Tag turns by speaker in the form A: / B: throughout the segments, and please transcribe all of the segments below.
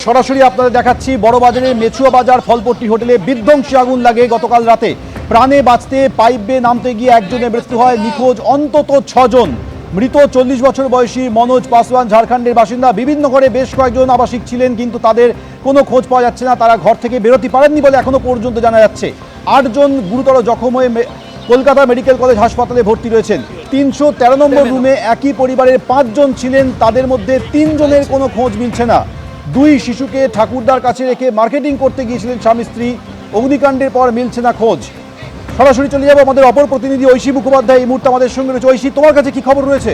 A: সরাসরি আপনাদের দেখাচ্ছি বড়বাজারের মেচুয়া বাজার ফলপট্টি হোটেলে বিধ্বংসী আগুন লাগে গতকাল রাতে। প্রাণে বাঁচতে পাইপ বেয়ে নামতে গিয়ে একজনের মৃত্যু হয়, নিখোঁজ অন্তত 6 জন। মৃত 40 বছর বয়সী মনোজ পাসওয়ান ঝাড়খণ্ডের বাসিন্দা। বিভিন্ন ঘরে বেশ কয়েকজন আবাসিক ছিলেন, কিন্তু তাদের কোনো খোঁজ পাওয়া যাচ্ছে না। তারা ঘর থেকে বেরোতে পারেননি বলে এখনো পর্যন্ত জানা যাচ্ছে। 8 জন গুরুতর জখম হয়ে কলকাতা মেডিকেল কলেজ হাসপাতালে ভর্তি রয়েছেন। 313 নম্বর রুমে একই পরিবারের 5 জন ছিলেন, তাদের মধ্যে 3 জনের কোনো খোঁজ মিলছে না। 2 শিশুকে ঠাকুরদার কাছে রেখে মার্কেটিং করতে গিয়েছিলেন স্বামী স্ত্রী। অগ্নিকাণ্ডের পর মিলছে না খোঁজ। সরাসরি চলে যাবো আমাদের অপর প্রতিনিধি ঐশী মুখোপাধ্যায় এই মুহূর্তে আমাদের সঙ্গে রয়েছে। ঐশী, তোমার কাছে কি খবর রয়েছে?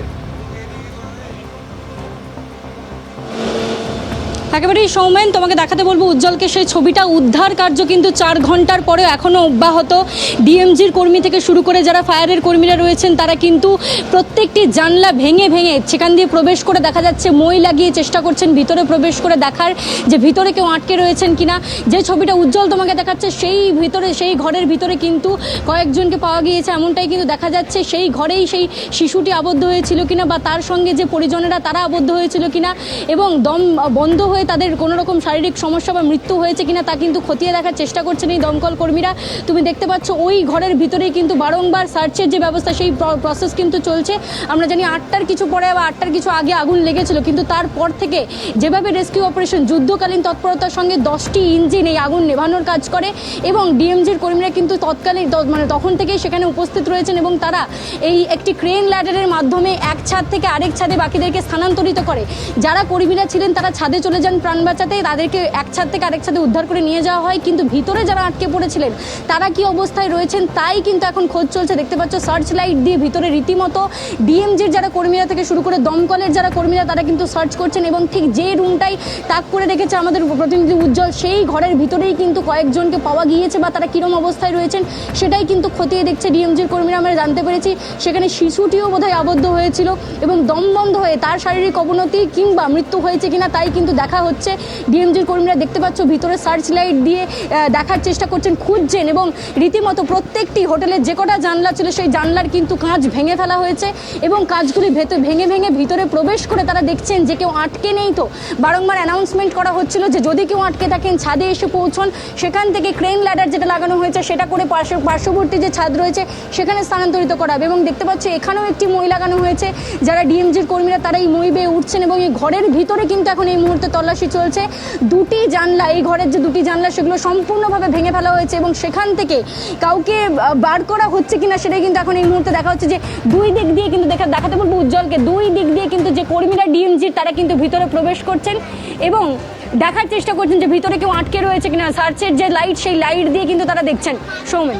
B: একেবারেই সৌমেন, তোমাকে দেখাতে বলবো উজ্জ্বলকে সেই ছবিটা। উদ্ধার কার্য কিন্তু 4 ঘন্টার পরেও এখনও অব্যাহত। ডিএমজির কর্মী থেকে শুরু করে যারা ফায়ারের কর্মীরা রয়েছেন তারা কিন্তু প্রত্যেকটি জানলা ভেঙে ভেঙে সেখান দিয়ে প্রবেশ করে, দেখা যাচ্ছে মই লাগিয়ে চেষ্টা করছেন ভিতরে প্রবেশ করে দেখার যে ভিতরে কেউ আটকে রয়েছেন কিনা। যে ছবিটা উজ্জ্বল তোমাকে দেখাচ্ছে সেই ঘরের ভিতরে কিন্তু কয়েকজনকে পাওয়া গিয়েছে, এমনটাই কিন্তু দেখা যাচ্ছে। সেই ঘরেই সেই শিশুটি আবদ্ধ হয়েছিল কিনা বা তার সঙ্গে যে পরিজনেরা তারা আবদ্ধ হয়েছিল কিনা, এবং দম বন্ধ হয়ে তাদের কোনো রকম শারীরিক সমস্যা বা মৃত্যু হয়েছে কিনা তা কিন্তু খতিয়ে দেখার চেষ্টা করছেন এই দমকল কর্মীরা। তুমি দেখতে পাচ্ছ ওই ঘরের ভিতরেই কিন্তু বারংবার সার্চের যে ব্যবস্থা সেই প্রসেস কিন্তু চলছে। আমরা জানি 8টার কিছু পরে বা 8টার কিছু আগে আগুন লেগেছিল, কিন্তু তারপর থেকে যেভাবে রেস্কিউ অপারেশন যুদ্ধকালীন তৎপরতার সঙ্গে 10টি ইঞ্জিন এই আগুন নেভানোর কাজ করে, এবং ডিএমজির কর্মীরা কিন্তু তৎকালীন তখন থেকেই সেখানে উপস্থিত রয়েছেন, এবং তারা এই একটি ক্রেন ল্যাডারের মাধ্যমে এক ছাদ থেকে আরেক ছাদে বাকিদেরকে স্থানান্তরিত করে। যারা কর্মীরা ছিলেন তারা ছাদে চলে যান প্রাণ বাঁচাতে, তাদেরকে এক ছাদ থেকে আরেক ছাদে উদ্ধার করে নিয়ে যাওয়া হয়। কিন্তু ভিতরে যারা আটকে পড়েছিলেন তারা কি অবস্থায় রয়েছেন তাই কিন্তু এখন খোঁজ চলছে। দেখতে পাচ্ছ সার্চ লাইট দিয়ে ভিতরে রীতিমতো ডিএমজির যারা কর্মীরা থেকে শুরু করে দমকলের যারা কর্মীরা তারা কিন্তু সার্চ করছেন, এবং ঠিক যে রুমটাই তাক করে রেখেছে আমাদের প্রতিনিধি উজ্জ্বল, সেই ঘরের ভিতরেই কিন্তু কয়েকজনকে পাওয়া গিয়েছে, বা তারা কিরম অবস্থায় রয়েছেন সেটাই কিন্তু খতিয়ে দেখছে ডিএমজির কর্মীরা। আমরা জানতে পেরেছি সেখানে শিশুটিও বোধহয় আবদ্ধ হয়েছিল, এবং দম বন্ধ হয়ে তার শারীরিক অবনতি কিংবা মৃত্যু হয়েছে কিনা তাই কিন্তু দেখা হচ্ছে। ডিএমজির কর্মীরা দেখতে পাচ্ছ ভিতরে সার্চ লাইট দিয়ে দেখার চেষ্টা করছেন, খুঁজছেন, এবং রীতিমতো প্রত্যেকটি হোটেলের যে কটা জানলা ছিল সেই জানলার কিন্তু কাঁচ ভেঙে ফেলা হয়েছে, এবং কাঁচগুলি ভেঙে ভেঙে ভিতরে প্রবেশ করে তারা দেখছেন যে কেউ আটকে নেই। তো বারংবার অ্যানাউন্সমেন্ট করা হচ্ছিল যে যদি কেউ আটকে থাকেন ছাদে এসে পৌঁছন। সেখান থেকে ক্রেন ল্যাডার যেটা লাগানো হয়েছে সেটা করে পার্শ্ববর্তী যে ছাদ রয়েছে সেখানে স্থানান্তরিত করা হবে। এবং দেখতে পাচ্ছি এখানেও একটি মই লাগানো হয়েছে, যারা ডিএমজির কর্মীরা তারা এই মই বেয়ে উঠছেন, এবং এই ঘরের ভিতরে কিন্তু এখন এই মুহূর্তে তল্লাশি চলছে। 2টি জানলা, এই ঘরের যে 2টি জানলা সেগুলো সম্পূর্ণভাবে ভেঙে ফেলা হয়েছে, এবং সেখান থেকে কাউকে বার করা হচ্ছে কিনা সেটাই কিন্তু এখন এই মুহূর্তে দেখা হচ্ছে। যে 2 দিক দিয়ে কিন্তু দেখাতে বলবো উজ্জ্বলকে, 2 দিক দিয়ে কিন্তু যে কর্মীরা ডিএমজির তারা কিন্তু ভিতরে প্রবেশ করছেন এবং দেখার চেষ্টা করছেন যে ভিতরে কেউ আটকে রয়েছে কিনা। সার্চের যে লাইট সেই লাইট দিয়ে কিন্তু তারা দেখছেন। সৌমেন,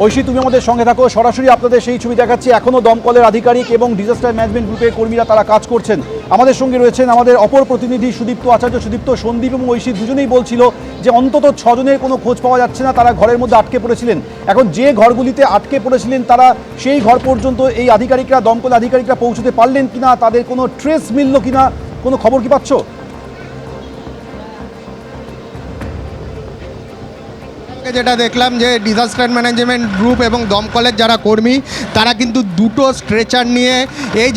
A: ঐশী, তুমি আমাদের সঙ্গে থাকো। সরাসরি আপনাদের সেই ছবি দেখাচ্ছি। এখনও দমকলের আধিকারিক এবং ডিজাস্টার ম্যানেজমেন্ট গ্রুপের কর্মীরা তারা কাজ করছেন। আমাদের সঙ্গে রয়েছেন আমাদের অপর প্রতিনিধি সুদীপ্ত আচার্য। সুদীপ্ত, সন্দীপ এবং ঐশী দুজনেই বলছিল যে অন্তত 6 জনের কোনো খোঁজ পাওয়া যাচ্ছে না, তারা ঘরের মধ্যে আটকে পড়েছিলেন। এখন যে ঘরগুলিতে আটকে পড়েছিলেন তারা সেই ঘর পর্যন্ত এই আধিকারিকরা, দমকল আধিকারিকরা পৌঁছতে পারলেন কিনা, তাদের কোনো ট্রেস মিলল কিনা, কোনো খবর কি পাচ্ছ?
C: যেটা দেখলাম যে ডিজাস্টার ম্যানেজমেন্ট গ্রুপ এবং দমকলের যারা কর্মী তারা কিন্তু 2টো স্ট্রেচার নিয়ে এই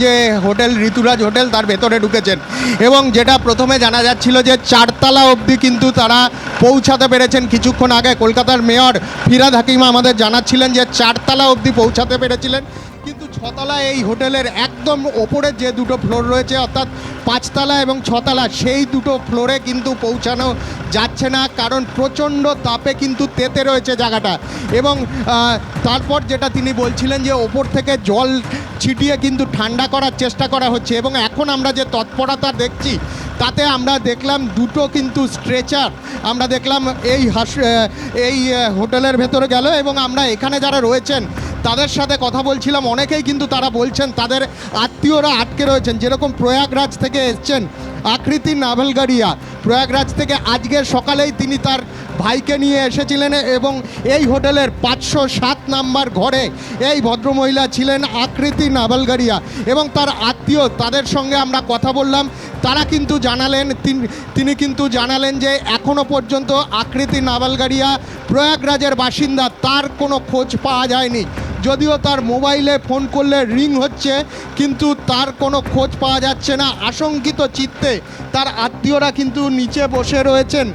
C: যে হোটেল ঋতুরাজ হোটেল তার ভেতরে ঢুকেছেন, এবং যেটা প্রথমে জানা যাচ্ছিল যে 4তলা অবধি কিন্তু তারা পৌঁছাতে পেরেছেন। কিছুক্ষণ আগে কলকাতার মেয়র ফিরহাদ হাকিম আমাদের জানাচ্ছিলেন যে 4তলা অবধি পৌঁছাতে পেরেছিলেন, কিন্তু 6তলা এই হোটেলের একদম ওপরের যে 2টো ফ্লোর রয়েছে অর্থাৎ 5তলা এবং 6তলা সেই 2টো ফ্লোরে কিন্তু পৌঁছানো যাচ্ছে না, কারণ প্রচণ্ড তাপে কিন্তু তেতে রয়েছে জায়গাটা। এবং তারপর যেটা তিনি বলছিলেন যে ওপর থেকে জল ছিটিয়ে কিন্তু ঠান্ডা করার চেষ্টা করা হচ্ছে, এবং এখন আমরা যে তৎপরতা দেখছি তাতে আমরা দেখলাম 2টো কিন্তু স্ট্রেচার আমরা দেখলাম এই হোটেলের ভেতরে গেল, এবং আমরা এখানে যারা রয়েছেন তাদের সাথে কথা বলছিলাম। অনেকেই কিন্তু তারা বলছেন তাদের আত্মীয়রা আটকে রয়েছেন। যেরকম প্রয়াগরাজ থেকে এসছেন আকৃতি নাভেলগাড়িয়া, প্রয়াগরাজ থেকে আজকের সকালেই তিনি তার ভাইকে নিয়ে এসেছিলেন, এবং এই হোটেলের 507 নাম্বার ঘরে এই ভদ্রমহিলা ছিলেন আকৃতি নাভেলগাড়িয়া, এবং তার আত্মীয় তাদের সঙ্গে আমরা কথা বললাম। তারা কিন্তু তিনি কিন্তু জানালেন যে এখনও পর্যন্ত আকৃতি নাভেলগাড়িয়া প্রয়াগরাজের বাসিন্দা, তার কোনো খোঁজ পাওয়া যায়নি। যদিও তার মোবাইলে ফোন করলে রিং হচ্ছে, কিন্তু তার কোনো খোঁজ পাওয়া যাচ্ছে না। আশঙ্কিত চিত্তে তার আত্মীয়রা কিন্তু নিচে বসে রয়েছেন।